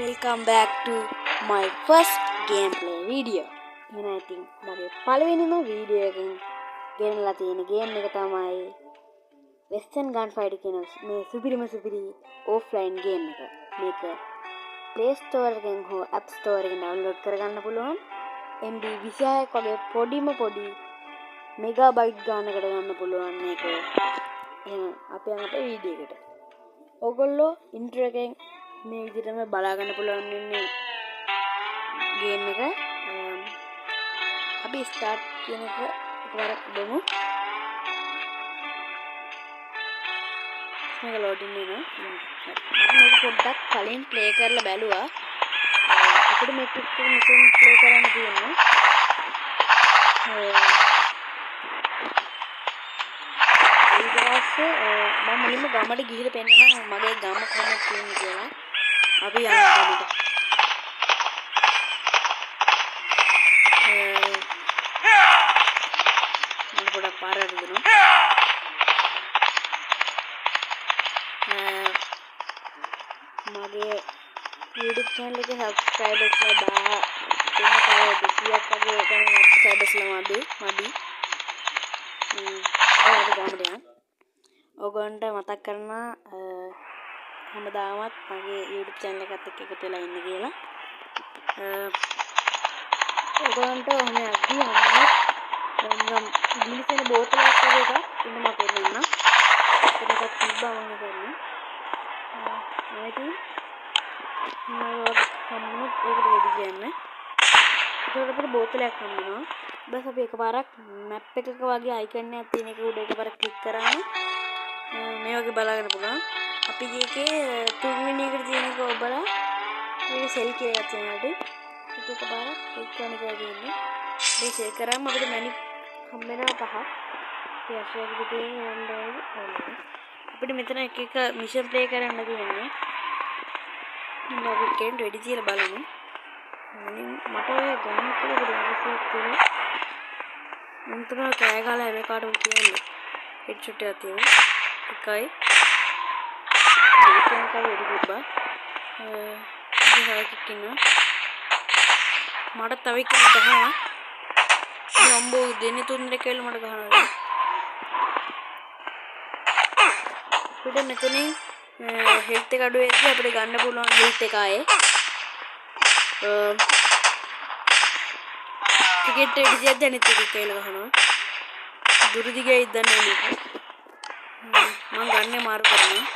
Welcome back to my first gameplay video. එහෙනම් ඉතින් මගේ පළවෙනිම වීඩියෝ එකෙන් ගෙනලා තියෙන ගේම් එක තමයි Western Gunfighter කියන මේ සුපිරිම offline ගේම් එක. මේක Play Store එකෙන් හෝ App Store එකෙන් download කරගන්න පුළුවන්. MB 26ක් වගේ පොඩි මෙගාබයිට් ගානකට ගන්න පුළුවන් මේක. එහෙනම් අපි යමු අපේ වීඩියෝ එකට. ඔයගොල්ලෝ ඉන්ට්‍රෝ එකෙන් මේ විදිහටම බලා ගන්න පුළුවන් වෙන්නේ ගේම් එක. අපි ස්ටාර්ට් කියන එක එකවරක් දෙමු. මේක ලෝඩින් වෙනවා. මම මේක පොඩ්ඩක් කලින් ප්ලේ කරලා බැලුවා. අපිට මේක මෙතන ප්ලේ කරන්න තියෙනවා. ඊට පස්සේ මම මුලින්ම ගමට ගිහිල්ලා පෙන්නනවා මගේ ගම කොහොමද තියෙන්නේ කියලා. අපි යන්න ගමට. මම පොඩක් පාර හරිනවා. මගේ YouTube channel එකේ subscribers ලා 200ක් වගේ තමයි subscribers ලා මදි. ඔයගොල්ලන්ට මතක් කරනවා හැමදාමත් මගේ YouTube channel එකත් එක්ක එකතු වෙලා ඉන්න කියලා. ඔයගොල්ලන්ට ඔහොම යද්දී මම දිලිසෙන බෝතලයක් වගේ එකක් ඉන්න මම පෙන්නන්නම්. ඒකත් තිබ්බා මම කරන්නේ. කම්මුත් ඒකට වෙඩි කියන්නේ. ඒකට අපිට බෝතලයක් හම්බෙනවා. බස් අපි එකපාරක් මැප් එකක වගේ අයිකන් එකක් තියෙන එක උඩ එකපාරක් ක්ලික් කරාම මේ වගේ බලාගන්න පුළුවන්. අපි ගියේ තුන්වෙනි එකට තියෙන එක ඔබලා මේක සෙල් කියලා එකක් තියෙනවා. ඒක එකපාරක් ක්ලික් කරන එක වගේ මේ සෙල් කරාම අපිට මැනික් හම්බෙනවා 5ක්. ඒ අශෝක තියෙන රෙන්ඩර් අපිට මෙතන එක මිෂන් ප්ලේ කරන්න තියෙන්නේ. මම අපි කේන්ට වෙඩි තියලා බලමු. මට ඔය ගාන වල විදිහට තියෙනවා. මම තමයි කෑ ගාලා හැම කාටම කියන්නේ. හෙඩ්ෂොට් එකක් තියෙනවා. එකයි. ඒකෙන් කව වෙඩි තිබ්බා. ඉතින් ඉන්නවා. මට තව එකක් ගහනවා. නම්බෝ දෙන්නේ තුන් දෙනෙක් කියලා මට ගහනවා. පිට මෙතනින් හෙල්ත් එක අඩු වෙද්දී අපිට ගන්න පුළුවන් හෙල්ත් එක ආයේ. ටිකට් එක ඉදිරියට අනිත් එක කියලා ගහනවා. දුරු දිගේ ඉදන්නේ මේක. මම ගන්නේ මාරු කරනවා.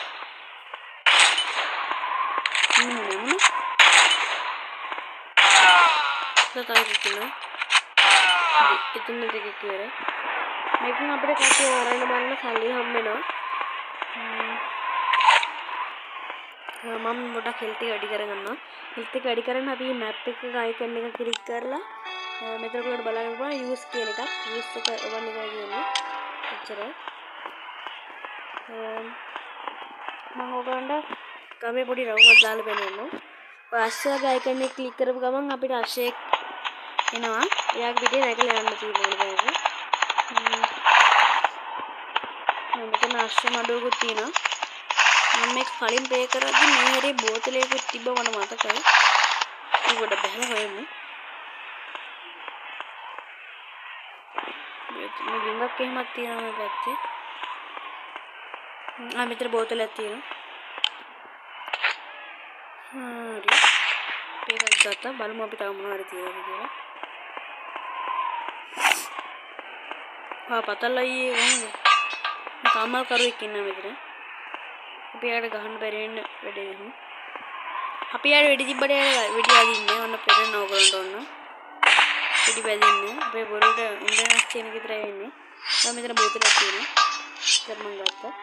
නෙමෙයි. සතායි කියලා. එතන දෙක කියලා. මේකෙන් අපිට කට්ටිය වරන්න බලන්න සල්ලි හම්බෙනවා. මම පොඩක් හෙල්ත් එක වැඩි කරගන්නවා. හෙල්ත් එක වැඩි කරන්න අපි මැප් එක අයිකන් එක ක්ලික් කරලා මෙතන උඩට බලන්න පුළුවන් යූස් කියන එකක්. යූස් එක ඔබන්න එකයි කියන්නේ. එච්චරයි. මම ඔයගොල්ලන්ට ගමේ පොඩි රවුමක් දාලා පෙන්නනවා. ඔය අශ්වයාගේ අයිකන් එක ක්ලික් කරපු ගමන් අපිට අශ්වයෙක් එනවා. එයාගේ පිටේ නැගලා යන්න තියෙනවා නේද? මෙතන අශ්ව මඩුවකුත් තියෙනවා. මම මේක කලින් ප්ලේ කරද්දි මේ හැරේ බෝතලයකුත් තිබ්බ මට මතකයි. ඒකට බහලා හොයමු. මේ ලින්ගක් එහෙමත් තියෙනවා මේ පැත්තේ. මෙතන බෝතලයක් තියෙනවා. හරි. ඒකත් ගත්තා. බලමු අපි තව මොනවද තියෙනවද කියලා. පතල් අයියේ වුණේ. කාමල් කරුවෙක් ඉන්නවා මෙතන. අපි යාට ගහන්න බැරි වෙන්න වැඩේ ගමු. අපි යාට වෙඩි තිබ්බට යාට වෙඩි අදින්නේ. ඔන්න පෙරන ඕගොල්ලන්ට ඔන්න. වෙඩි බැදින්නේ. අපේ බොරුවට ඉන්ඩනස් කියන එක විතරයි වෙන්නේ. මම මෙතන බෝතලයක් තියෙනවා. ඒක මම ගත්තා.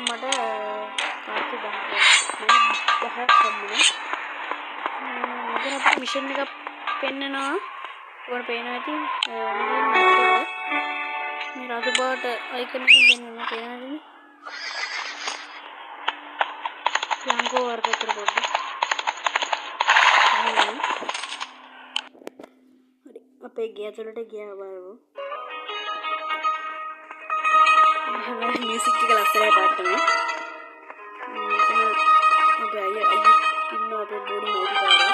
මට කාටි 10ක් හම්බුණා. මෙතන අපිට මිෂන් එකක් පෙන්නනවා. ඔයාලට පේනවා ඇති මේ රතු පාට අයිකන් එකෙන් දෙන්නවා පේනවද? යංගෝ වර්ගකට පොඩ්ඩක්. හරි. අපේ ගේ ඇතුළට ගියා බලමු. මියුසික් එක ලස්සනයි පාට තමයි. අපේ අයියා ඉන්නවා අපේ බෝඩි මයිඩිකාරයා.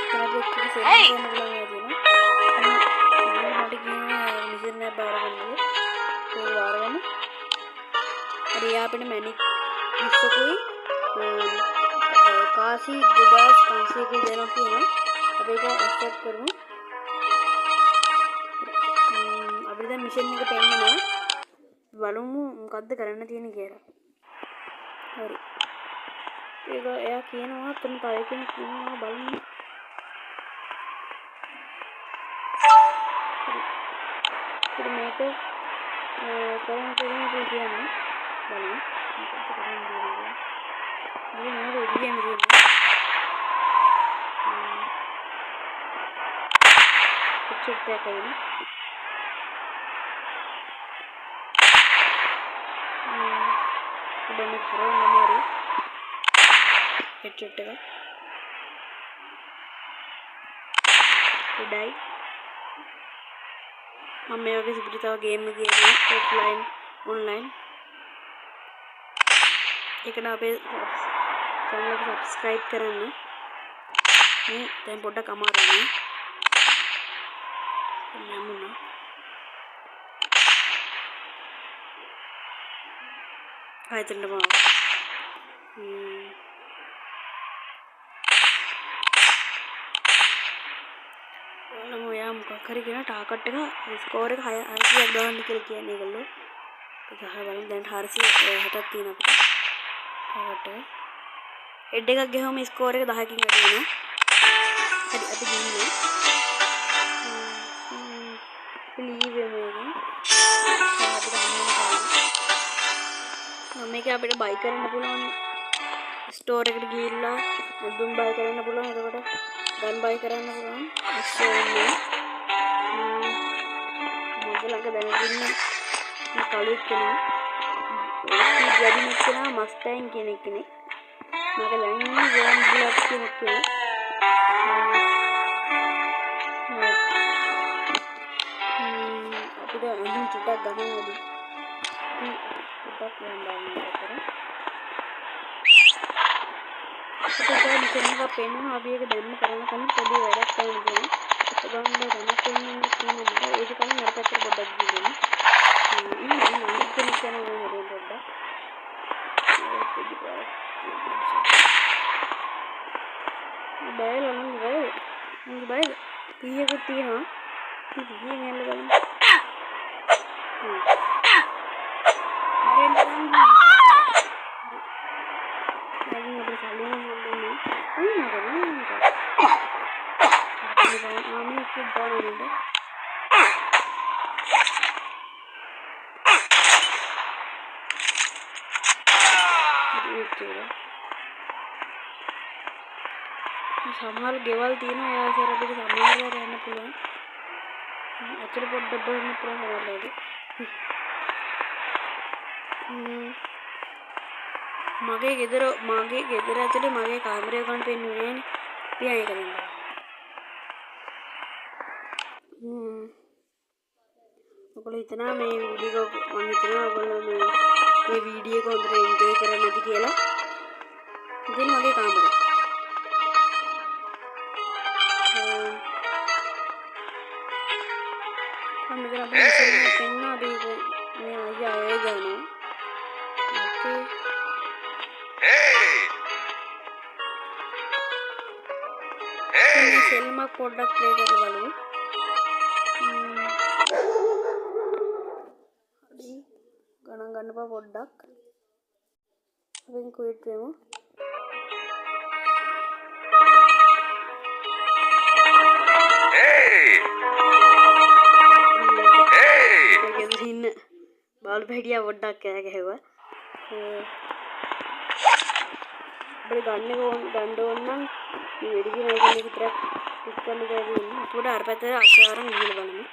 තරපෙක් සෙල්ලම් කරන්න පුළුවන් වෙනවා. මට කියනවා මිෂන් එක බාර ගන්නද? ඒක බාර ගන්න. හරි යාපෙන මැනික් 20කුයි කාසි 2500 දෙනවා කියනවා. අපි ඒක ඇක්සෙප්ට් කරමු. අපිට දැන් මිෂන් එක පෙන්නනවා. බලමු මොකද්ද කරන්න තියෙන්නේ කියලා. හරි. ඒක එයා කියනවා තුන් තව කෙනෙක් ඉන්නවා බලමු. ඉතින් මේක කරන්න කියන්නේ බලමු. මොකක්ද කරන්න දෙන්නේ. මේ නේද ඉන්නේ දෙන්නේ. චෙක් එකක් කරන්න. Udah keren nomor headset එක උඩයි මම මේ වගේ සිපිට තව ගේම් එක ගේනවා ඔෆ්ලයින් ඔන්ලයින් ඒක නා අපේ channel එක subscribe කරන්න මේ දැන් පොඩ්ඩක් අමාරුයි නමුනා ආයතන බව ඔයාලම යා මොකක් හරි කියන ටාකට් එක ස්කෝර් එක 600ක් දාන්න කියලා කියන්නේ ඒගොල්ලෝ ඒක බලන්න දැන් 460ක් තියෙන අපිට ටාකට් එක හෙඩ් එකක් ගහුවම ස්කෝර් එක 10කින් වැඩි වෙනවා හරි අපි ගිහින් ලීව් එකෙන් මේක අපිට බයි කරන්න පුළුවන් ස්ටෝර් එකට ගිහිල්ලා මුදුන් බයි කරන්න පුළුවන් එතකොට ගන් බයි කරන්න පුළුවන් ඉස්සෙල්ලා මොකලක දැනගන්න මේ කලුත් කෙනා ස්පීඩ් වැඩි නැත්නම් මස්ටැන් කෙනෙක් මට දැන් ගෝන් බ්ලොක් කෙනෙක් අපිට අඳුන් ටිකක් ගන්න ඕනේ Kita yang misalnya ka pengen abi එක දැම්ම කරන කලින් පොඩි වැඩක් කරන්න ඕනේ. ගන්න ගන්න තියෙන තියෙනවා. ඒක තමයි නරකට පොඩ්ඩක් ගිහින්. ඉතින් මම කෙනෙක් කරනවා නේද පොඩ්ඩක්. බයල නම් බය පීයක තියෙනවා. ඉතින් යන්න බලන්න. සමහර ගෙවල් තියෙනවා ඒ ආසර අපිට සමහරව යන්න පුළුවන්. ඇතුළේ පොඩ්ඩක් බලන්න පුළුවන් නේද? මගේ ගෙදර ඇතුලේ මගේ කාමරය ගන්න පෙන්නුනේ නෑනේ. පියයි කරන්න. ඔයගොල්ලෝ හිතනවා මේ වීඩියෝ මම හිතනවා ඔයගොල්ලෝ මේ වීඩියෝ එක හොඳට එන්ජොයි කරන්නේ නැති කියලා. ඉතින් මගේ කාමරය. මම මෙතන අපේ ඉස්සරහ පෙන්නා දීක මේ අයියා ඒ ගානවා. ඕකේ. film පොඩ්ඩක් ප්ලේ කරලා බලමු. හරි ගණන් ගන්නපා පොඩ්ඩක්. අපි ක්විට් වෙමු. बाल भेड़िया वड्डा क्या कहवा बड़े गाने को गांडो ना वेडिंग आइकन की तरफ क्लिक करने का भी पूरा हर पैसे आशावारम नील बनने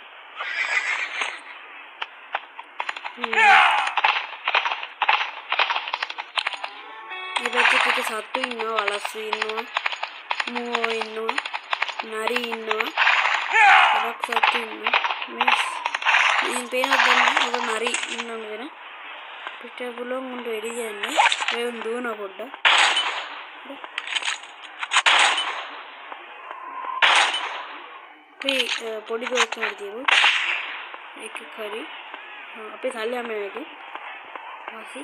ये बच्चे के साथ तो इन्ना वाला सुइन्नो मुओ इन्नो नारी इन्नो रख सकते इन्नो मिस దీని పేరు వద్దాము ఒక మరి ఉన్నాను కదా పిక్చర్ బ్లో ముందు రెడీ చేయండి මේ උන් දුවනවා පොඩ්ඩක්. අපි පොඩි දොරක් හරි තියමු. එක හරි. අපේ සල්ලි හැම එකේ. වාසි.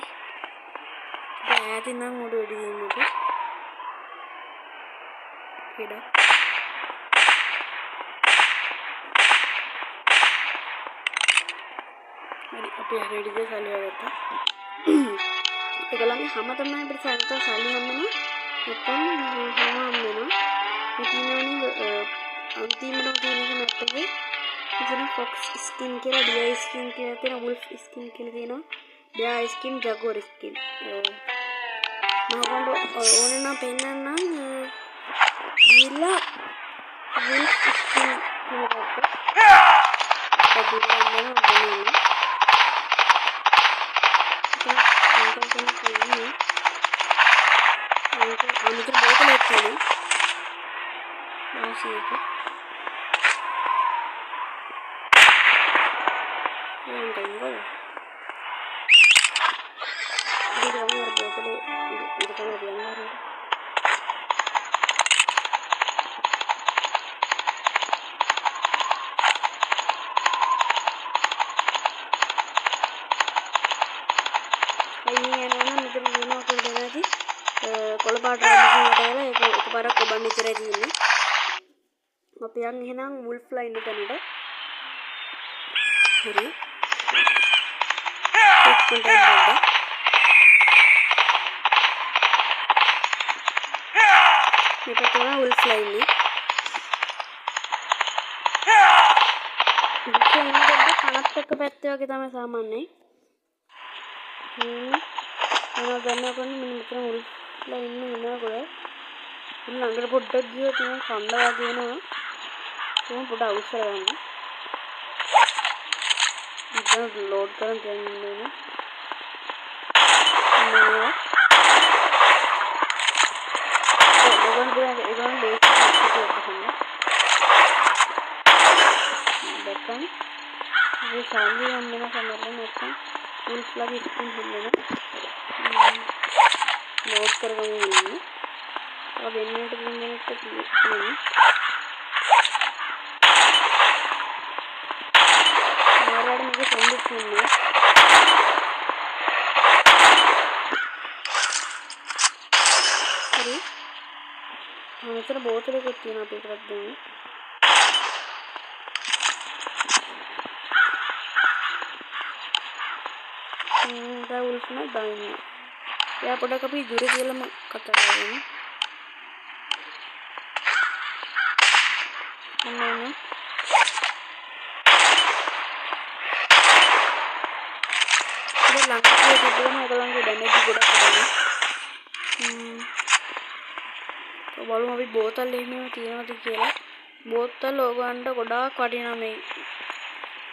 ඈතින් නම් උඩ වෙඩි දෙන්න අපි. හෙඩ. හරි අපි රෙඩි දෙ සල්ලි වගත්තා. ඒගොල්ලන්ගේ හැම තමයි අපිට සල්ලි හම්බෙන්නේ. නැත්තම් හැම හම්බෙනවා. ඉතින් අන්තිමට තියෙන මැප් එකේ ඉතින් ෆොක්ස් ස්කින් කියලා ඩියර් ස්කින් කියලා තියෙනවා වුල්ෆ් ස්කින් කියලා තියෙනවා බෙයා ස්කින් ජගුවර් ස්කින් මම ඕන නම් පෙන්නන්නම් ගිහිල්ලා වුල්ෆ් ස්කින් කියලා බදුරන්න ඕනේ අනිත් බෝතලයක් තියෙනවා ආසියක enggak di dalam ada botol di depan ada yang baru ini yang mana mungkin ini aku udah nanti kalau pada mungkin ada lah ya kepada korban dicerai ini tapi yang ini nang wolf line itu kan ada hari Bentar. Kita tengah wolf line ni. Wolf line ni kita kanat ke පැත්තේ වගේ තමයි සාමාන්‍යයි. මම ගන්නකොට මෙතන wolf line ඉන්නකොට මම ළඟට පොඩ්ඩක් ගියොත් මම කන්න වගේ වෙනවා. මම පොඩ්ඩක් අවශ්‍ය ගන්න. इधर लोड कर देंगे ना लोगों को इधर लेके आते हैं देखो ये सामने हमने ना समझ में आता फुल फ्लैग स्क्रीन हमने ना लोड कर देंगे अब मिनट तक नहीं मुझे संदेश मिलना अरे हम इतना बहुत सारे कुछ ना पे कर देंगे दा उल्फ ना दाएं या पड़ा कभी दूर के लिए कतर है हमने ලංකාවේ තිබුණම ඒගොල්ලන්ගේ ඩැමේජ් ගොඩක් අඩුයි. බලමු අපි බෝතල් එහෙම තියෙනවද කියලා. බෝතල් ඕගොල්ලන්ට ගොඩාක් වටිනවා මේ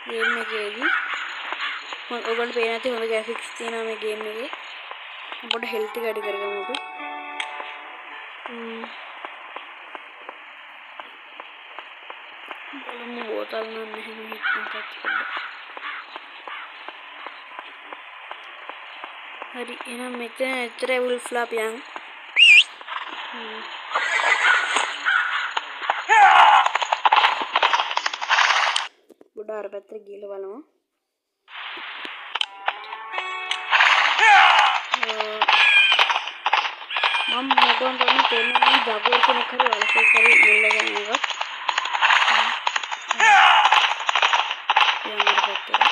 ගේම් එකේදී. ඕගොල්ලන්ට පේන ඇති හොඳ ග්‍රැෆික්ස් තියෙනවා මේ ගේම් එකේ. පොඩ්ඩ හෙල්ත් එක වැඩි කරගමු අපි. බලමු බෝතල් නම් එහෙම හිටපත් පොඩ්ඩක්. hari ini meja travel flap yang budar better gila balamo mam mogon roni tene jagor ke nakhari wala se kari milega nega yang better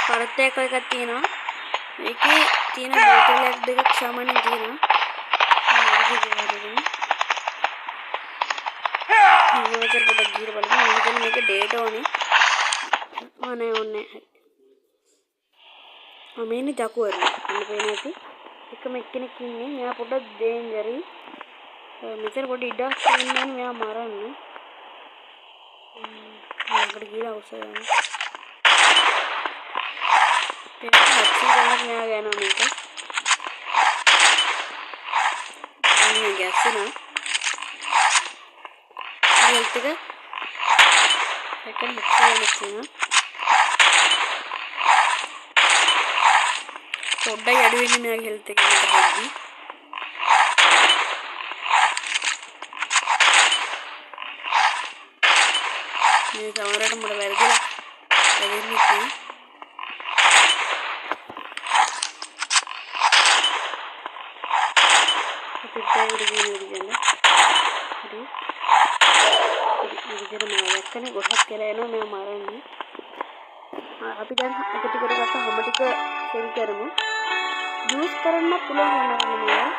පරත්තයක් එකක් තියෙනවා. මේකේ තියෙන බෝතලයක් දෙකක් සාමාන්‍යයෙන් තියෙනවා. මේක පොඩ්ඩක් ගිහින් බලමු. මම මේක ඩේටා ඕනේ. ඕනේ ඕනේ. මම ඉන්නේ ජකුවර්. මම පේන්නේ නැති. එකම එක්කෙනෙක් ඉන්නේ. මෙයා පොඩ්ඩක් ඩේන්ජරි. මෙතන පොඩ්ඩ ඉඩක් තියෙනවා මෙයා මරන්න. මම ගිහලා අවශ්‍ය නැහැ. अच्छी जगह में आ गया ना मेरे को गैस से ना හෙල්ත් එක එකෙන් හිටියන පොඩ්ඩයි අඩු වෙන්නේ මෙයාගේ හෙල්ත් එක නේද මේ කවරට මට වැරදිලා වැරදින්නේ නැහැ අපිට ඉරිගෙන හරි ඉරිගෙන මම දැක්කනේ ගොඩක් කියලා එනවා මම මරන්නේ අපි දැන් එක ටිකට ගත්ත හැම ටික සෙල් කරමු යූස් කරන්න පුළුවන් නේද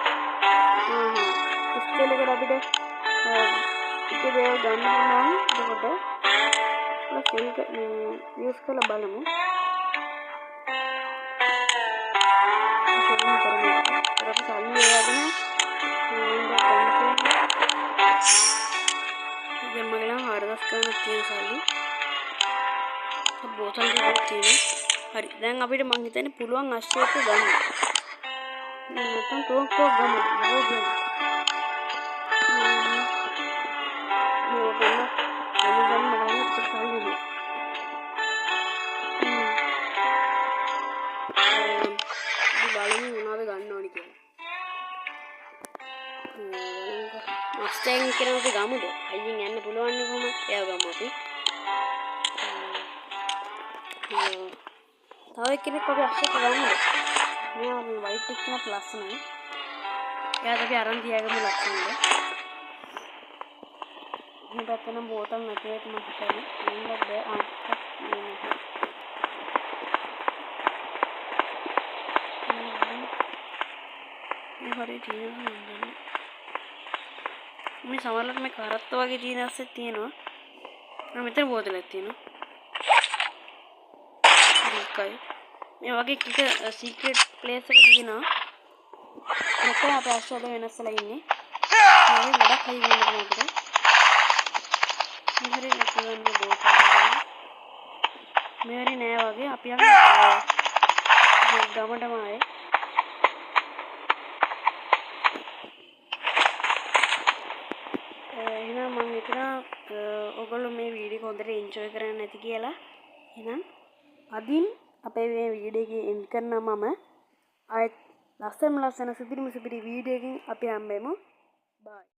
ස්කේල් එකට අපිට එක දේවල් ගන්න නම් එතකොට සෙල් යූස් කරලා බලමු අපි සල්ලි වේගෙන දැන් මගේ නම් 4000 ගණන් තියෙන සල්ලි බෝතල් දෙකක් තියෙනවා හරි දැන් අපිට මං හිතන්නේ පුළුවන් අශ්වයක ගන්න නැත්නම් ටෝකෝ ගන්න මස්ටෑන් කරන අපි ගමුද අයියෙන් යන්න පුළුවන් නේ කොහොමද එයා ගමු අපි තව කෙනෙක් අපි අශ්වයට ගමුද මෙයා මේ වයිට් එක නත් ලස්සනයි එයාට අපි අරන් තියාගමු ලස්සනද මේ පැත්තේ නම් බෝතල් නැතුව ඒක මම හිතන්නේ නේද මේ හරිය තියෙනවා මේ සමහරවිට මේ කරත්ත වගේ තියෙන ඇස්සෙත් තියෙනවා මම මෙතන බෝතලයක් තියෙනවා ඒකයි මේ වගේ එක සීක්‍රට් ප්ලේස් එක තියෙනවා මෙතන අපේ අශ්වද වෙනස්සලා ඉන්නේ මේ ගොඩක් හයි වෙනවා අපිට මේ හරිය ගන්න බෝතල මේ හරිය නෑ වගේ අපි යමු ගමටම ආයේ එහෙනම් මම හිතනවා ඔයගොල්ලෝ මේ වීඩියෝ එක හොඳට එන්ජොයි කරන්න ඇති කියලා. එහෙනම් අදින් අපේ මේ වීඩියෝ එක එන්ඩ් කරනවා මම. ආයෙත් ලස්සන සිදිරි වීඩියෝ එකකින් අපි හම්බෙමු. බයි.